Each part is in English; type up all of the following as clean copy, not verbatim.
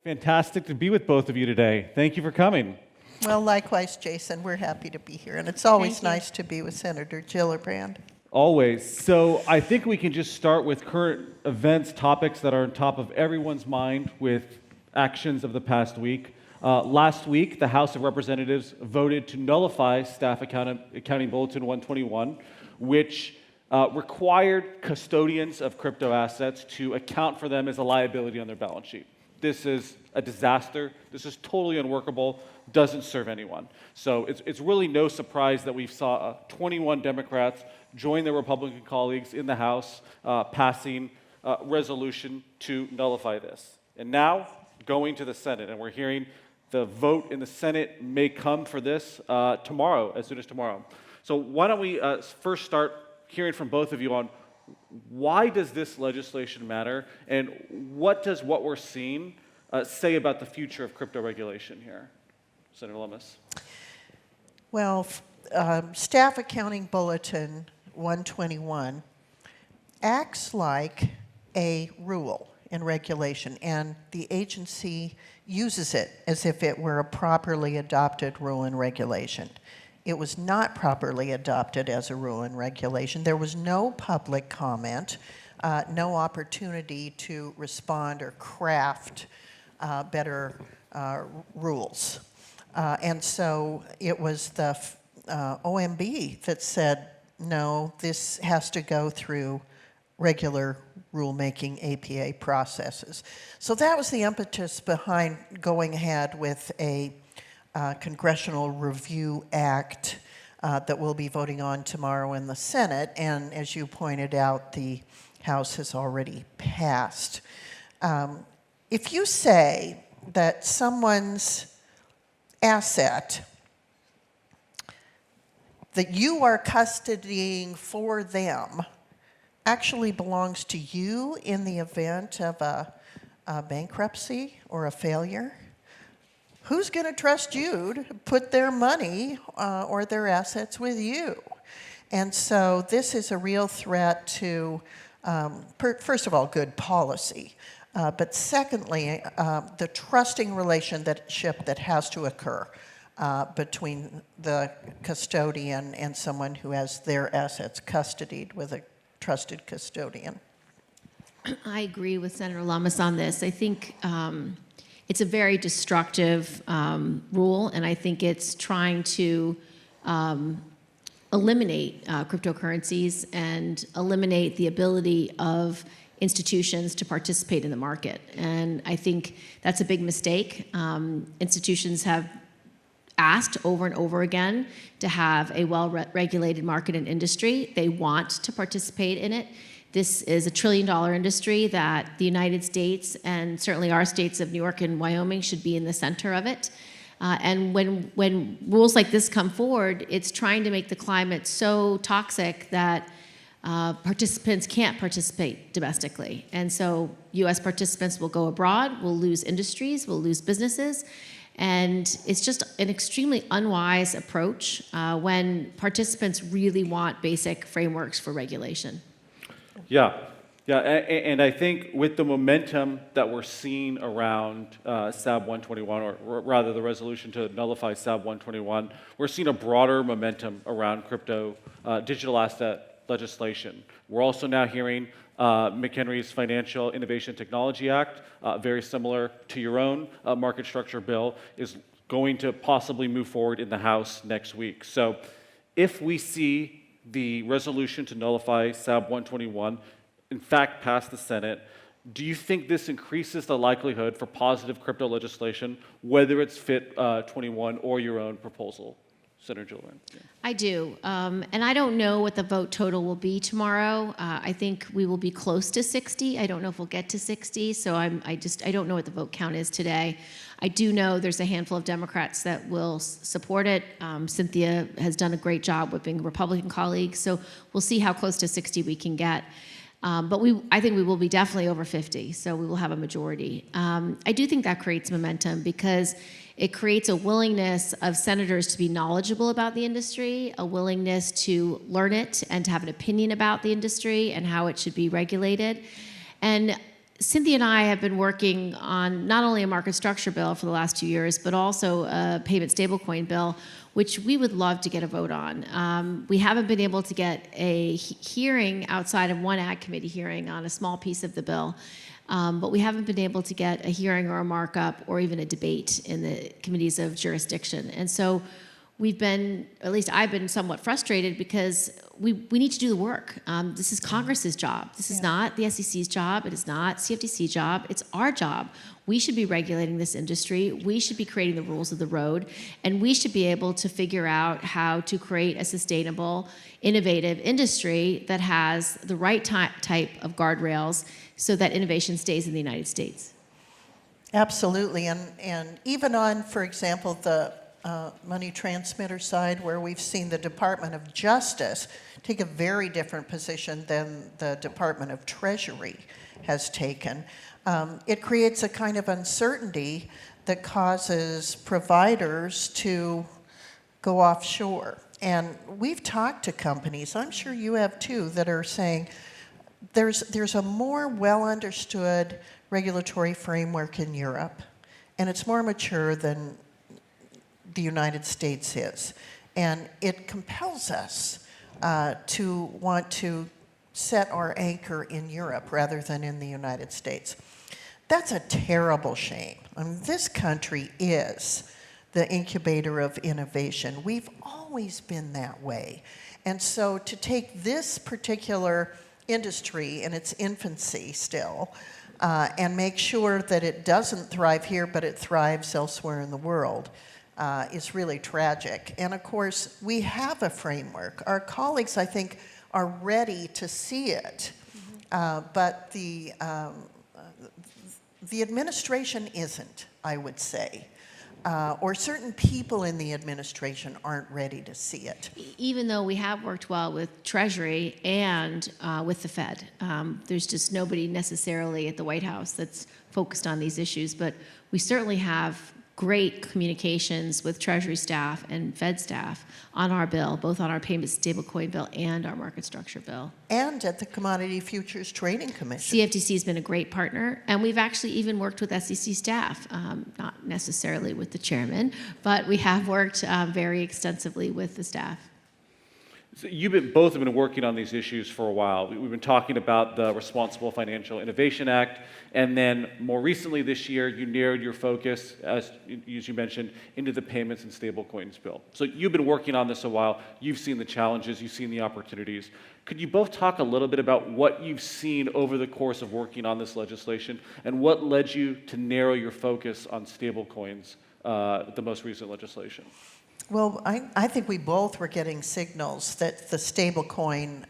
Fantastic to be with both of you today. Thank you for coming. Well, likewise, Jason, we're happy to be here, and it's always Thank you. nice to be with Senator Gillibrand. Always. So I think we can just start with current events, topics that are on top of everyone's mind with actions of the past week. Last week, the House of Representatives voted to nullify Staff Accounting Bulletin 121, which required custodians of crypto assets to account for them as a liability on their balance sheet. This is a disaster. This is totally unworkable, doesn't serve anyone. So it's really no surprise that we saw 21 Democrats join their Republican colleagues in the House, passing a resolution to nullify this. And now, going to the Senate, and we're hearing the vote in the Senate may come for this tomorrow, as soon as tomorrow. So why don't we first start hearing from both of you on why does this legislation matter, and what does what we're seeing say about the future of crypto regulation here? Senator Lummis. Well, Staff Accounting Bulletin 121 acts like a rule and regulation, and the agency uses it as if it were a properly adopted rule and regulation. It was not properly adopted as a rule and regulation. There was no public comment, no opportunity to respond or craft better rules. And so it was the OMB that said, no, this has to go through regular rulemaking APA processes. So that was the impetus behind going ahead with a Congressional Review Act that we'll be voting on tomorrow in the Senate, and as you pointed out, the House has already passed. If you say that someone's asset that you are custodying for them actually belongs to you in the event of a bankruptcy or a failure, who's going to trust you to put their money or their assets with you? And so this is a real threat to, first of all, good policy, but secondly, the trusting relationship that has to occur between the custodian and someone who has their assets custodied with a trusted custodian. I agree with Senator Lummis on this. I think it's a very destructive rule, and I think it's trying to eliminate cryptocurrencies and eliminate the ability of institutions to participate in the market. And I think that's a big mistake. Institutions have asked over and over again to have a well-regulated market and industry. They want to participate in it. This is a $1 trillion industry that the United States and certainly our states of New York and Wyoming should be in the center of it. And when rules like this come forward, it's trying to make the climate so toxic that participants can't participate domestically. And so U.S. participants will go abroad, we'll lose industries, we'll lose businesses. And it's just an extremely unwise approach when participants really want basic frameworks for regulation. Yeah, and I think with the momentum that we're seeing around SAB 121, or rather the resolution to nullify SAB 121, we're seeing a broader momentum around crypto digital asset legislation. We're also now hearing McHenry's Financial Innovation Technology Act, very similar to your own market structure bill, is going to possibly move forward in the House next week. So if we see the resolution to nullify SAB 121 in fact pass the Senate, do you think this increases the likelihood for positive crypto legislation, whether it's FIT 21 or your own proposal? Senator Gillibrand. Yeah. I do, and I don't know what the vote total will be tomorrow. I think we will be close to 60. I don't know if we'll get to 60, so I don't know what the vote count is today. I do know there's a handful of Democrats that will support it. Cynthia has done a great job with being Republican colleagues, so we'll see how close to 60 we can get. But I think we will be definitely over 50, so we will have a majority. I do think that creates momentum because it creates a willingness of senators to be knowledgeable about the industry, a willingness to learn it and to have an opinion about the industry and how it should be regulated. And Cynthia and I have been working on not only a market structure bill for the last 2 years, but also a payment stablecoin bill, which we would love to get a vote on. We haven't been able to get a hearing outside of one Ag Committee hearing on a small piece of the bill, but we haven't been able to get a hearing or a markup or even a debate in the committees of jurisdiction. And so we've been, at least I've been somewhat frustrated because we need to do the work. This is Congress's job. This is not the SEC's job. It is not CFTC's job. It's our job. We should be regulating this industry. We should be creating the rules of the road. And we should be able to figure out how to create a sustainable, innovative industry that has the right type of guardrails so that innovation stays in the United States. Absolutely, and even on, for example, the money transmitter side, where we've seen the Department of Justice take a very different position than the Department of Treasury has taken. It creates a kind of uncertainty that causes providers to go offshore. And we've talked to companies, I'm sure you have too, that are saying there's a more well-understood regulatory framework in Europe, and it's more mature than the United States is. And it compels us to want to set our anchor in Europe rather than in the United States. That's a terrible shame. I mean, this country is the incubator of innovation. We've always been that way. And so to take this particular industry in its infancy still and make sure that it doesn't thrive here but it thrives elsewhere in the world is really tragic. And of course, we have a framework. Our colleagues, I think, are ready to see it, but the administration isn't, I would say. Or certain people in the administration aren't ready to see it. Even though we have worked well with Treasury and with the Fed, there's just nobody necessarily at the White House that's focused on these issues, but we certainly have great communications with Treasury staff and Fed staff on our bill, both on our payment stablecoin bill and our market structure bill. And at the Commodity Futures Trading Commission. CFTC has been a great partner, and we've actually even worked with SEC staff, not necessarily with the chairman, but we have worked very extensively with the staff. So both have been working on these issues for a while. We've been talking about the Responsible Financial Innovation Act, and then more recently this year, you narrowed your focus, as you mentioned, into the payments and stablecoins bill. So you've been working on this a while. You've seen the challenges. You've seen the opportunities. Could you both talk a little bit about what you've seen over the course of working on this legislation, and what led you to narrow your focus on stablecoins, the most recent legislation? Well, I think we both were getting signals that the stablecoin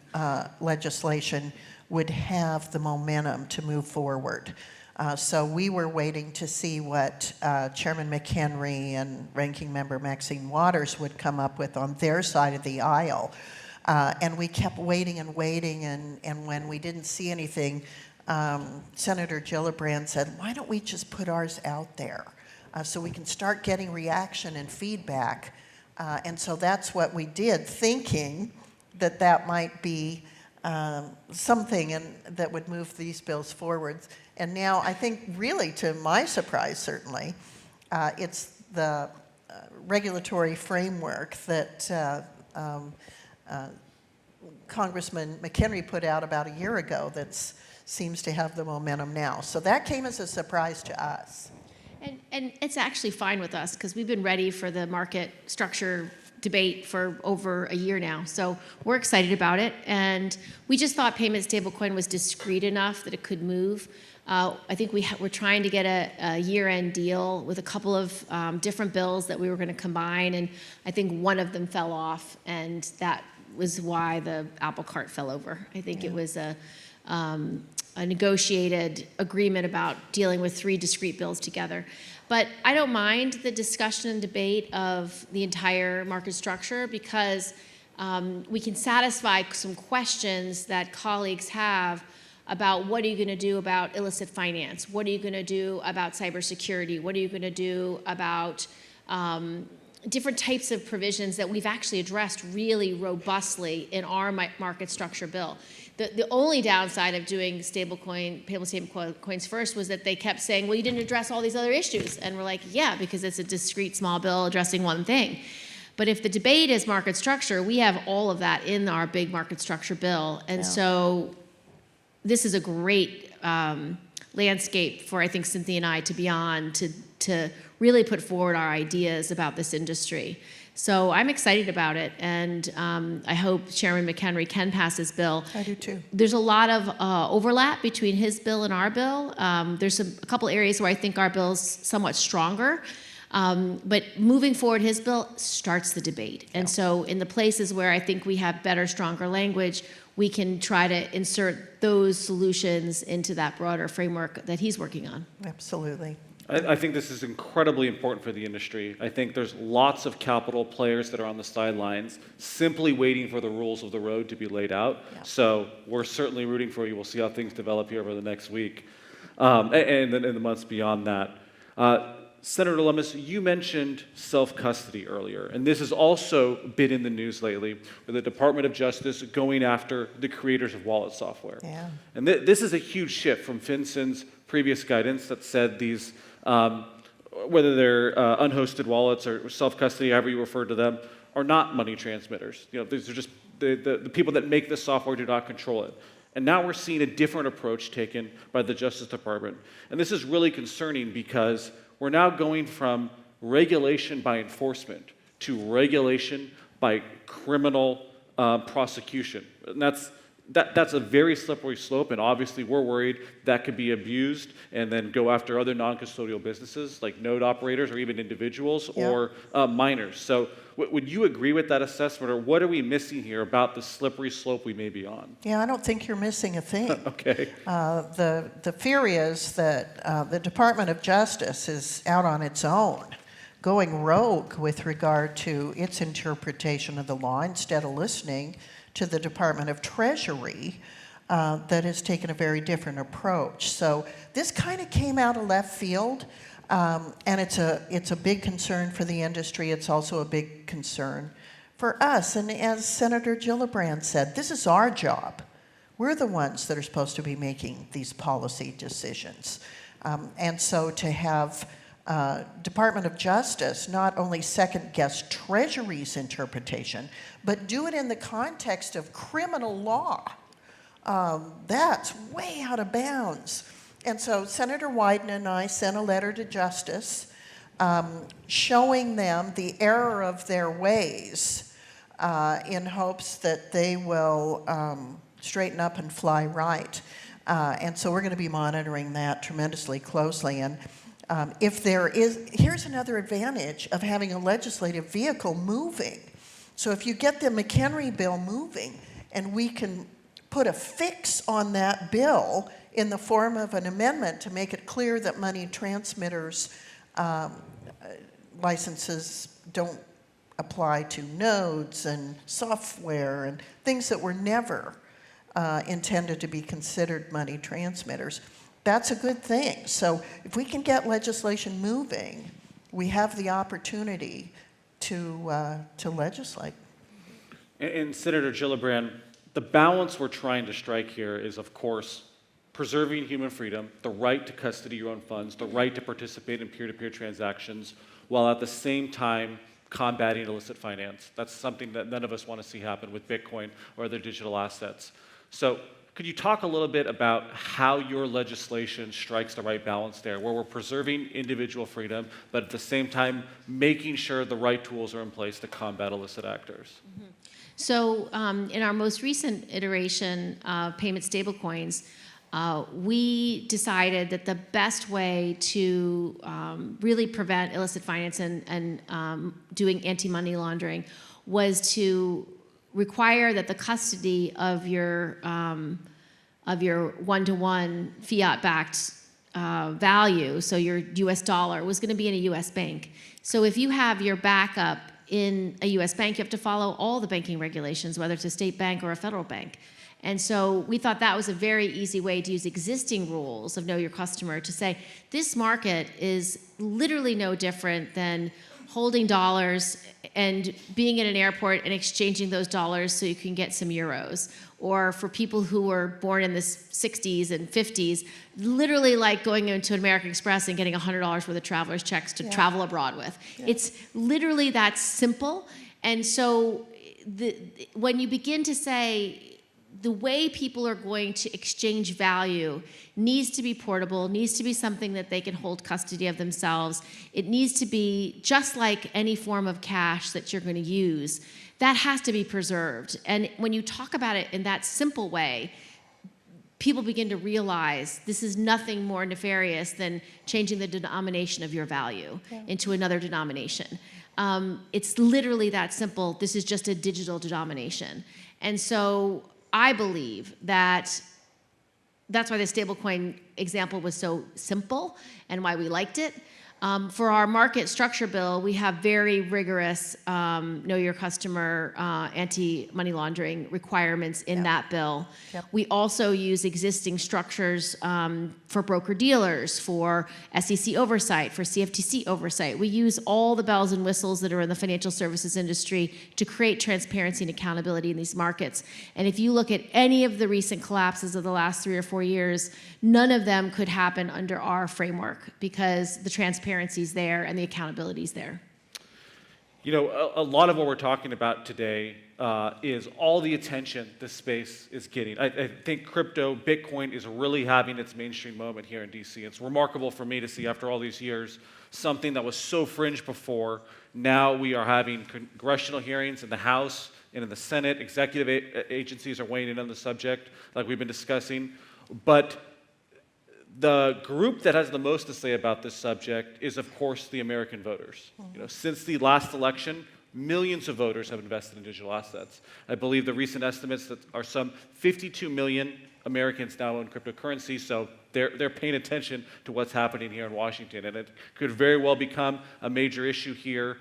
legislation would have the momentum to move forward. So we were waiting to see what Chairman McHenry and Ranking Member Maxine Waters would come up with on their side of the aisle. And we kept waiting and waiting, and when we didn't see anything, Senator Gillibrand said, why don't we just put ours out there so we can start getting reaction and feedback. And so that's what we did, thinking that that might be something that would move these bills forward. And now I think really, to my surprise certainly, it's the regulatory framework that Congressman McHenry put out about a year ago that seems to have the momentum now. So that came as a surprise to us. And it's actually fine with us because we've been ready for the market structure debate for over a year now. So we're excited about it. And we just thought payment stablecoin was discreet enough that it could move. I think we're trying to get a year-end deal with a couple of different bills that we were going to combine. And I think one of them fell off. And that was why the apple cart fell over. I think it was a negotiated agreement about dealing with 3 discrete bills together. But I don't mind the discussion and debate of the entire market structure because we can satisfy some questions that colleagues have about what are you going to do about illicit finance? What are you going to do about cybersecurity? What are you going to do about different types of provisions that we've actually addressed really robustly in our market structure bill. The only downside of doing payable stable coins first was that they kept saying, well, you didn't address all these other issues. And we're like, yeah, because it's a discrete small bill addressing one thing. But if the debate is market structure, we have all of that in our big market structure bill. And so this is a great landscape for, I think, Cynthia and I to be on to really put forward our ideas about this industry. So I'm excited about it, and I hope Chairman McHenry can pass his bill. I do too. There's a lot of overlap between his bill and our bill. There's a couple areas where I think our bill's somewhat stronger, but moving forward, his bill starts the debate. And so in the places where I think we have better, stronger language, we can try to insert those solutions into that broader framework that he's working on. Absolutely. I think this is incredibly important for the industry. I think there's lots of capital players that are on the sidelines simply waiting for the rules of the road to be laid out. Yeah. So we're certainly rooting for you. We'll see how things develop here over the next week and then in the months beyond that. Senator Lummis, you mentioned self-custody earlier, and this has also been in the news lately with the Department of Justice going after the creators of wallet software. Yeah. And this is a huge shift from FinCEN's previous guidance that said these whether they're unhosted wallets or self-custody, however you refer to them, are not money transmitters. You know, these are just the people that make this software do not control it. And now we're seeing a different approach taken by the Justice Department. And this is really concerning because we're now going from regulation by enforcement to regulation by criminal prosecution. And that's a very slippery slope, and obviously we're worried that could be abused and then go after other non-custodial businesses like node operators or even individuals or minors. So would you agree with that assessment, or what are we missing here about the slippery slope we may be on? Yeah, I don't think you're missing a thing. Okay. The fear is that the Department of Justice is out on its own, going rogue with regard to its interpretation of the law instead of listening to the Department of Treasury that has taken a very different approach. So this kind of came out of left field, and it's a big concern for the industry. It's also a big concern for us. And as Senator Gillibrand said, this is our job. We're the ones that are supposed to be making these policy decisions. And so to have Department of Justice not only second-guess Treasury's interpretation, but do it in the context of criminal law, that's way out of bounds. And so Senator Wyden and I sent a letter to Justice showing them the error of their ways in hopes that they will straighten up and fly right. And so we're going to be monitoring that tremendously closely. And if there is, here's another advantage of having a legislative vehicle moving. So if you get the McHenry bill moving, and we can put a fix on that bill in the form of an amendment to make it clear that money transmitters licenses don't apply to nodes and software and things that were never intended to be considered money transmitters. That's a good thing. So if we can get legislation moving, we have the opportunity to legislate. And Senator Gillibrand, the balance we're trying to strike here is, of course, preserving human freedom, the right to custody your own funds, the right to participate in peer-to-peer transactions, while at the same time combating illicit finance. That's something that none of us want to see happen with Bitcoin or other digital assets. So could you talk a little bit about how your legislation strikes the right balance there, where we're preserving individual freedom, but at the same time making sure the right tools are in place to combat illicit actors? Mm-hmm. So in our most recent iteration of payment stablecoins, we decided that the best way to really prevent illicit finance and doing anti-money laundering was to require that the custody of your one-to-one fiat-backed value, so your U.S. dollar, was going to be in a U.S. bank. So if you have your backup in a U.S. bank, you have to follow all the banking regulations, whether it's a state bank or a federal bank. And so we thought that was a very easy way to use existing rules of Know Your Customer to say, this market is literally no different than holding dollars and being at an airport and exchanging those dollars so you can get some euros. Or for people who were born in the 60s and 50s, literally like going into American Express and getting $100 worth of traveler's checks to travel abroad with. Yeah. It's literally that simple. And so when you begin to say, the way people are going to exchange value needs to be portable, needs to be something that they can hold custody of themselves. It needs to be just like any form of cash that you're going to use. That has to be preserved. And when you talk about it in that simple way, people begin to realize this is nothing more nefarious than changing the denomination of your value into another denomination. It's literally that simple. This is just a digital denomination. And so I believe that that's why the stablecoin example was so simple and why we liked it. For our market structure bill, we have very rigorous know your customer, anti-money laundering requirements in that bill. Yep. We also use existing structures for broker-dealers, for SEC oversight, for CFTC oversight. We use all the bells and whistles that are in the financial services industry to create transparency and accountability in these markets. And if you look at any of the recent collapses of the last 3 or 4 years, none of them could happen under our framework because the transparency's there and the accountability's there. You know, a lot of what we're talking about today is all the attention this space is getting. I think crypto, Bitcoin, is really having its mainstream moment here in DC. It's remarkable for me to see, after all these years, something that was so fringe before. Now we are having congressional hearings in the House and in the Senate. Executive agencies are weighing in on the subject, like we've been discussing. But the group that has the most to say about this subject is, of course, the American voters. You know, since the last election, millions of voters have invested in digital assets. I believe the recent estimates that are some 52 million Americans now own cryptocurrency, so they're paying attention to what's happening here in Washington, and it could very well become a major issue here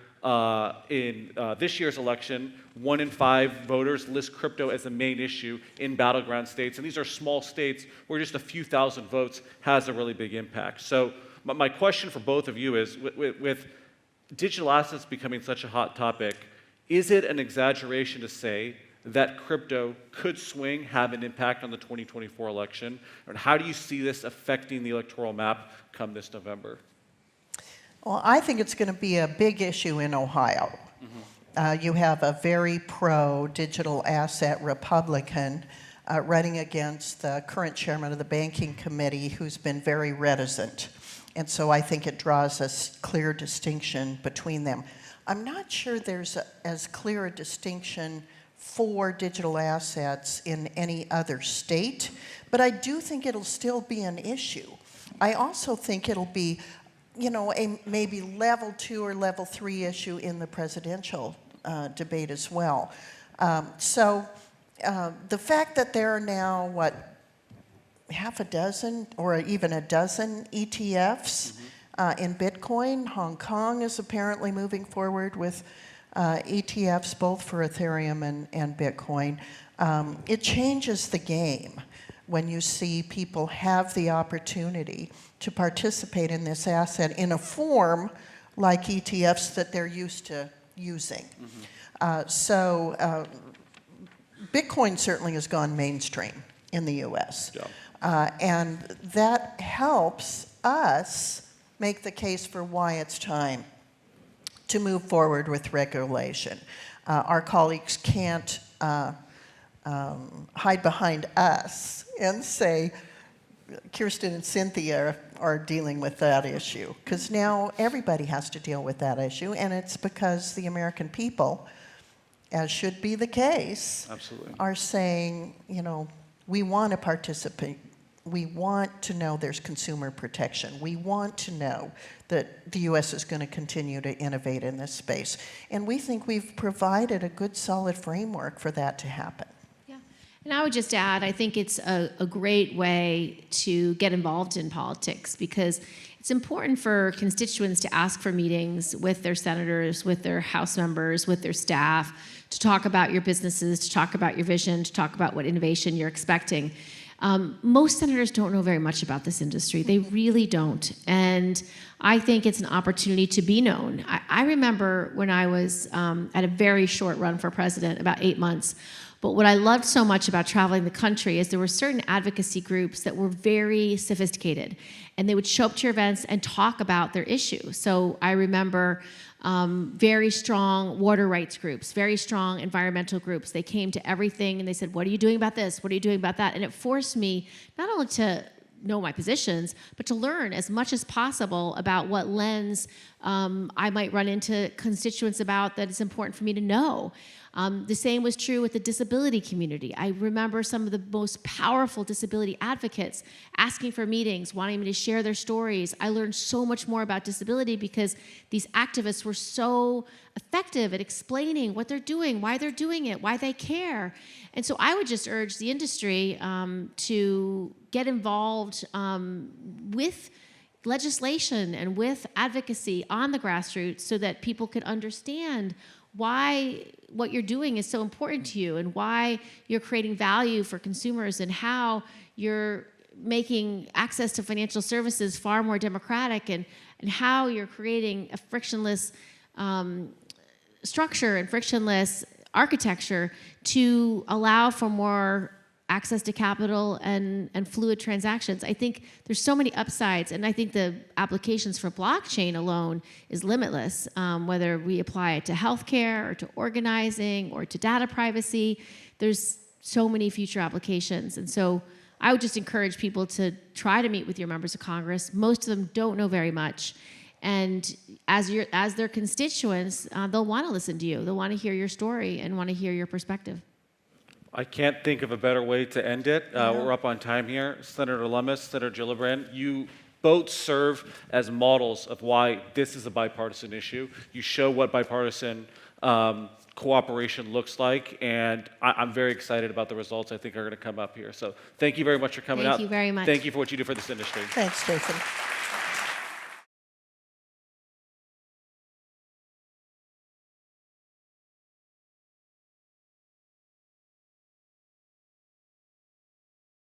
in this year's election. 1 in 5 voters list crypto as a main issue in battleground states, and these are small states where just a few thousand votes has a really big impact. So my question for both of you is, with digital assets becoming such a hot topic, is it an exaggeration to say that crypto could swing, have an impact on the 2024 election? And how do you see this affecting the electoral map come this November? Well, I think it's going to be a big issue in Ohio. You have a very pro-digital asset Republican running against the current chairman of the banking committee, who's been very reticent. And so I think it draws a clear distinction between them. I'm not sure there's as clear a distinction for digital assets in any other state, but I do think it'll still be an issue. I also think it'll be, you know, a maybe level 2 or level 3 issue in the presidential debate as well. So the fact that there are now, half a dozen or even a dozen ETFs in Bitcoin. Hong Kong is apparently moving forward with ETFs both for Ethereum and Bitcoin. It changes the game when you see people have the opportunity to participate in this asset in a form like ETFs that they're used to using. So Bitcoin certainly has gone mainstream in the US. Yeah. And that helps us make the case for why it's time to move forward with regulation. Our colleagues can't hide behind us and say, Kirsten and Cynthia are dealing with that issue, because now everybody has to deal with that issue, and it's because the American people, as should be the case, absolutely, are saying, you know, we want to participate. We want to know there's consumer protection. We want to know that the U.S. is going to continue to innovate in this space. And we think we've provided a good, solid framework for that to happen. Yeah. And I would just add, I think it's a great way to get involved in politics, because it's important for constituents to ask for meetings with their senators, with their House members, with their staff, to talk about your businesses, to talk about your vision, to talk about what innovation you're expecting. Most senators don't know very much about this industry. They really don't. And I think it's an opportunity to be known. I remember when I was at a very short run for president, about 8 months, but what I loved so much about traveling the country is there were certain advocacy groups that were very sophisticated, and they would show up to your events and talk about their issue. So I remember very strong water rights groups, very strong environmental groups. They came to everything and they said, what are you doing about this? What are you doing about that? And it forced me not only to know my positions, but to learn as much as possible about what lens I might run into constituents about that it's important for me to know. The same was true with the disability community. I remember some of the most powerful disability advocates asking for meetings, wanting me to share their stories. I learned so much more about disability because these activists were so effective at explaining what they're doing, why they're doing it, why they care. And so I would just urge the industry to get involved with legislation and with advocacy on the grassroots so that people could understand why what you're doing is so important to you and why you're creating value for consumers and how you're making access to financial services far more democratic and how you're creating a frictionless structure and frictionless architecture to allow for more access to capital and fluid transactions. I think there's so many upsides, and I think the applications for blockchain alone is limitless, whether we apply it to healthcare or to organizing or to data privacy. There's so many future applications, and so I would just encourage people to try to meet with your members of Congress. Most of them don't know very much, and as their constituents, they'll want to listen to you. They'll want to hear your story and want to hear your perspective. I can't think of a better way to end it. We're up on time here. Senator Lummis, Senator Gillibrand, you both serve as models of why this is a bipartisan issue. You show what bipartisan cooperation looks like, and I'm very excited about the results I think are going to come up here. So thank you very much for coming out. Thank you very much. Thank you for what you do for this industry. Thanks, Jason.